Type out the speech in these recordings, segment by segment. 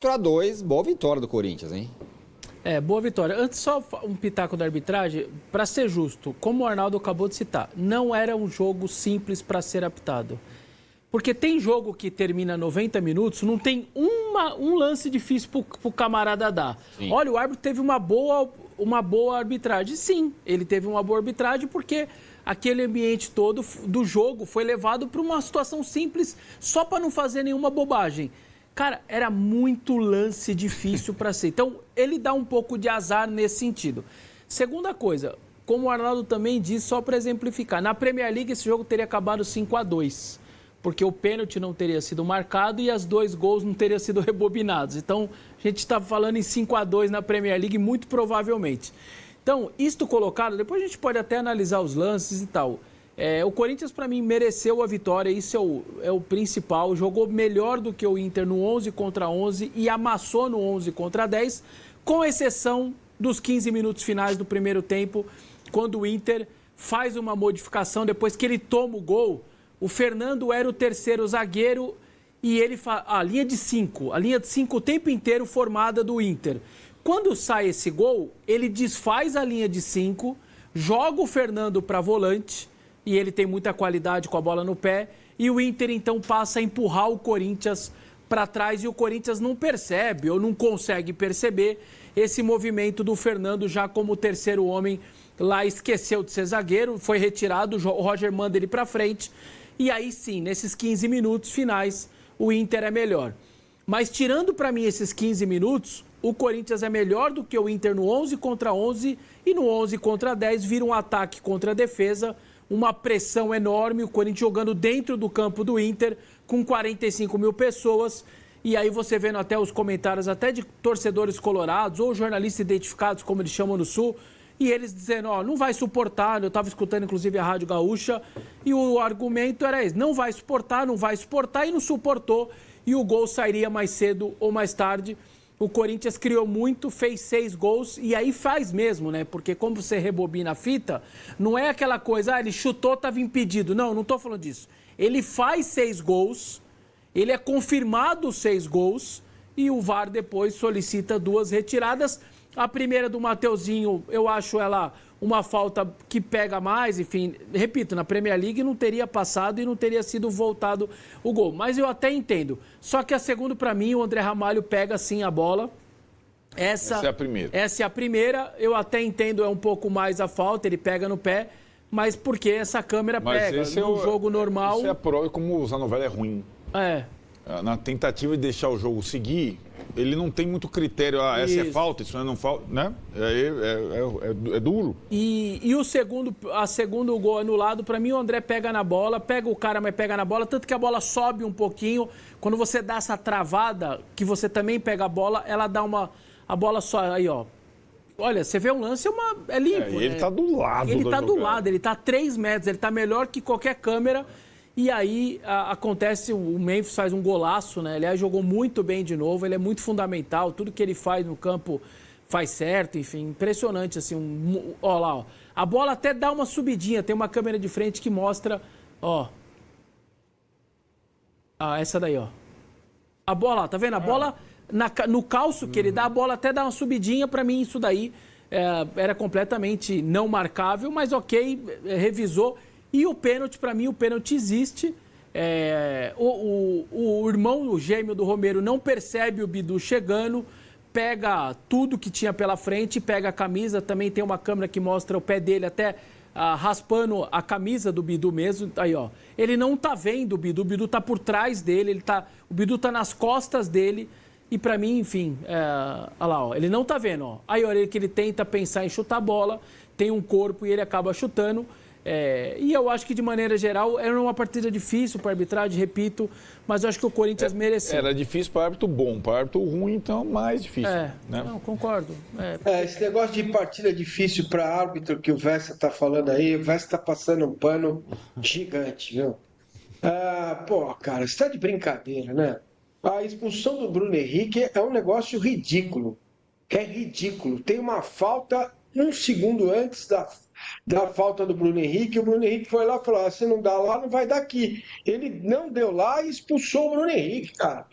4-2, boa vitória do Corinthians, hein? Boa vitória. Antes, só um pitaco da arbitragem, para ser justo, como o Arnaldo acabou de citar, não era um jogo simples para ser apitado. Porque tem jogo que termina 90 minutos, não tem um lance difícil para o camarada dar. Sim. Olha, o árbitro teve uma boa arbitragem. Sim, ele teve uma boa arbitragem porque aquele ambiente todo do jogo foi levado para uma situação simples só para não fazer nenhuma bobagem. Cara, era muito lance difícil para ser. Então, ele dá um pouco de azar nesse sentido. Segunda coisa, como o Arnaldo também disse, só para exemplificar, na Premier League esse jogo teria acabado 5-2, porque o pênalti não teria sido marcado e os 2 gols não teriam sido rebobinados. Então, a gente está falando em 5-2 na Premier League, muito provavelmente. Então, isto colocado, depois a gente pode até analisar os lances e tal. O Corinthians, para mim, mereceu a vitória, isso é o principal. Jogou melhor do que o Inter no 11 contra 11 e amassou no 11 contra 10, com exceção dos 15 minutos finais do primeiro tempo, quando o Inter faz uma modificação, depois que ele toma o gol. O Fernando era o terceiro zagueiro e ele faz a linha de 5 o tempo inteiro formada do Inter. Quando sai esse gol, ele desfaz a linha de 5, joga o Fernando para volante, e ele tem muita qualidade com a bola no pé, e o Inter então passa a empurrar o Corinthians para trás, e o Corinthians não percebe ou não consegue perceber esse movimento do Fernando já como terceiro homem, lá esqueceu de ser zagueiro, foi retirado, o Roger manda ele para frente, e aí sim, nesses 15 minutos finais, o Inter é melhor. Mas tirando para mim esses 15 minutos, o Corinthians é melhor do que o Inter no 11 contra 11, e no 11 contra 10 vira um ataque contra a defesa, uma pressão enorme, o Corinthians jogando dentro do campo do Inter, com 45 mil pessoas, e aí você vendo até os comentários até de torcedores colorados, ou jornalistas identificados, como eles chamam no Sul, e eles dizendo, não vai suportar, eu estava escutando inclusive a Rádio Gaúcha, e o argumento era esse, não vai suportar, e não suportou, e o gol sairia mais cedo ou mais tarde. O Corinthians criou muito, fez 6 gols, e aí faz mesmo, né? Porque como você rebobina a fita, não é aquela coisa, ele chutou, estava impedido. Não estou falando disso. Ele faz 6 gols, ele é confirmado 6 gols, e o VAR depois solicita 2 retiradas. A primeira do Mateuzinho, eu acho ela uma falta que pega mais, enfim, repito, na Premier League não teria passado e não teria sido voltado o gol, mas eu até entendo. Só que a segunda, para mim, o André Ramalho pega sim a bola. Essa é a primeira. Essa é a primeira, eu até entendo, é um pouco mais a falta, ele pega no pé, mas porque essa câmera pega, no jogo normal... Isso é a prova como usar novela é ruim. Na tentativa de deixar o jogo seguir, ele não tem muito critério, essa é falta, isso não é falta, né? É duro. E o segundo gol anulado, para mim o André pega na bola, pega o cara, mas pega na bola, tanto que a bola sobe um pouquinho, quando você dá essa travada, que você também pega a bola, ela dá a bola só, aí ó. Olha, você vê um lance, é limpo. Ele tá do lado Ele tá do lado, ele tá a 3 metros, ele tá melhor que qualquer câmera. E aí acontece, o Memphis faz um golaço, né? Aliás, jogou muito bem de novo, ele é muito fundamental, tudo que ele faz no campo faz certo, enfim, impressionante, assim, ó lá, ó. A bola até dá uma subidinha, tem uma câmera de frente que mostra, ó. Essa daí, ó. A bola, tá vendo? A bola, no calço que ele dá, a bola até dá uma subidinha, pra mim isso daí era completamente não marcável, mas ok, revisou. E o pênalti, para mim, o pênalti existe. O irmão, o gêmeo do Romero, não percebe o Bidu chegando, pega tudo que tinha pela frente, pega a camisa, também tem uma câmera que mostra o pé dele até raspando a camisa do Bidu mesmo. Aí, ó. Ele não tá vendo o Bidu tá por trás dele, o Bidu tá nas costas dele. E para mim, enfim, olha lá, ó, ele não tá vendo. Ó. Aí, olha que ele tenta pensar em chutar a bola, tem um corpo e ele acaba chutando. E eu acho que, de maneira geral, era uma partida difícil para a arbitragem, repito, mas eu acho que o Corinthians mereceu. Era difícil para árbitro bom, para árbitro ruim, então, mais difícil. Né? Não, concordo. Esse negócio de partida difícil para árbitro que o Vessa está falando aí, o Vessa está passando um pano gigante, viu? Cara, você está de brincadeira, né? A expulsão do Bruno Henrique é um negócio ridículo. É ridículo. Tem uma falta 1 segundo antes da falta do Bruno Henrique, o Bruno Henrique foi lá e falou, se não dá lá, não vai dar aqui. Ele não deu lá e expulsou o Bruno Henrique, cara.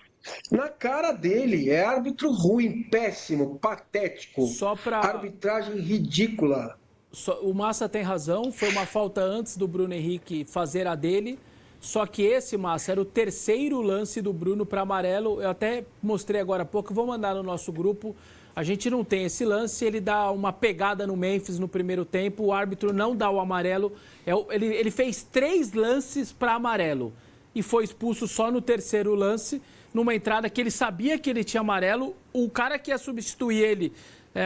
Na cara dele, é árbitro ruim, péssimo, patético. Só pra... Arbitragem ridícula. O Massa tem razão, foi uma falta antes do Bruno Henrique fazer a dele. Só que esse, Massa, era o terceiro lance do Bruno para amarelo. Eu até mostrei agora há pouco, vou mandar no nosso grupo. A gente não tem esse lance, ele dá uma pegada no Memphis no primeiro tempo, o árbitro não dá o amarelo. Ele fez 3 lances para amarelo e foi expulso só no terceiro lance, numa entrada que ele sabia que ele tinha amarelo. O cara que ia substituir ele,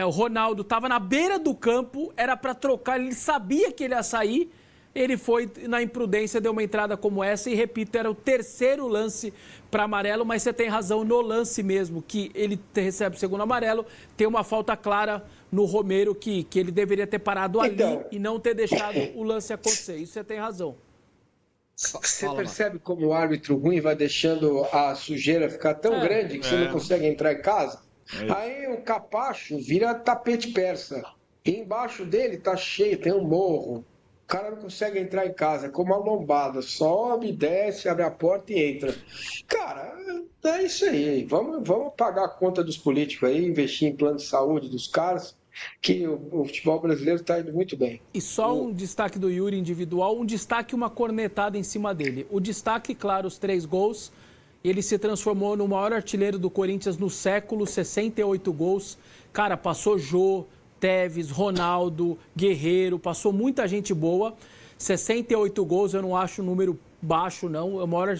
o Ronaldo, estava na beira do campo, era para trocar, ele sabia que ele ia sair. Ele foi na imprudência, deu uma entrada como essa e, repito, era o terceiro lance para amarelo, mas você tem razão no lance mesmo, que ele recebe o segundo amarelo, tem uma falta clara no Romero que ele deveria ter parado ali e não ter deixado o lance acontecer. Isso você tem razão. Você percebe como o árbitro ruim vai deixando a sujeira ficar tão grande que você não consegue entrar em casa? Aí o capacho vira tapete persa. E embaixo dele tá cheio, tem um morro. O cara não consegue entrar em casa, é como uma lombada. Sobe, desce, abre a porta e entra. Cara, é isso aí. Vamos pagar a conta dos políticos aí, investir em plano de saúde dos caras, que o futebol brasileiro está indo muito bem. E só um destaque do Yuri individual, um destaque e uma cornetada em cima dele. O destaque, claro, os 3 gols. Ele se transformou no maior artilheiro do Corinthians no século, 68 gols. Cara, passou Jô, Tevez, Ronaldo, Guerreiro, passou muita gente boa. 68 gols, eu não acho um número baixo, não.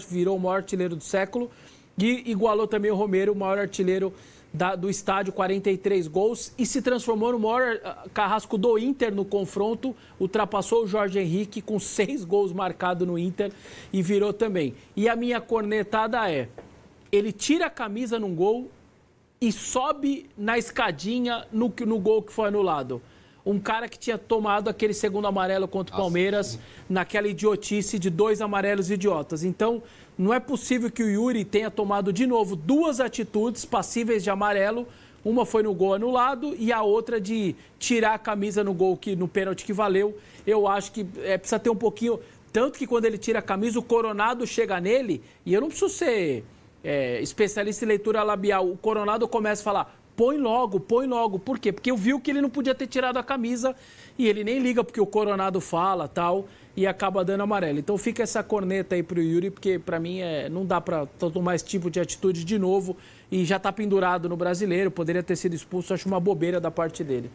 Virou o maior artilheiro do século. E igualou também o Romero, o maior artilheiro do estádio, 43 gols. E se transformou no maior carrasco do Inter no confronto. Ultrapassou o Jorge Henrique com 6 gols marcados no Inter e virou também. E a minha cornetada é, ele tira a camisa num gol e sobe na escadinha no gol que foi anulado. Um cara que tinha tomado aquele segundo amarelo contra o Palmeiras, naquela idiotice de 2 amarelos idiotas. Então, não é possível que o Yuri tenha tomado de novo 2 atitudes passíveis de amarelo. Uma foi no gol anulado e a outra de tirar a camisa no gol, no pênalti que valeu. Eu acho que precisa ter um pouquinho... Tanto que quando ele tira a camisa, o Coronado chega nele, e eu não preciso ser... especialista em leitura labial, o Coronado começa a falar, põe logo. Por quê? Porque eu vi que ele não podia ter tirado a camisa e ele nem liga porque o Coronado fala tal e acaba dando amarelo. Então fica essa corneta aí pro Yuri, porque pra mim não dá pra tomar esse tipo de atitude de novo e já tá pendurado no Brasileiro, poderia ter sido expulso, acho uma bobeira da parte dele.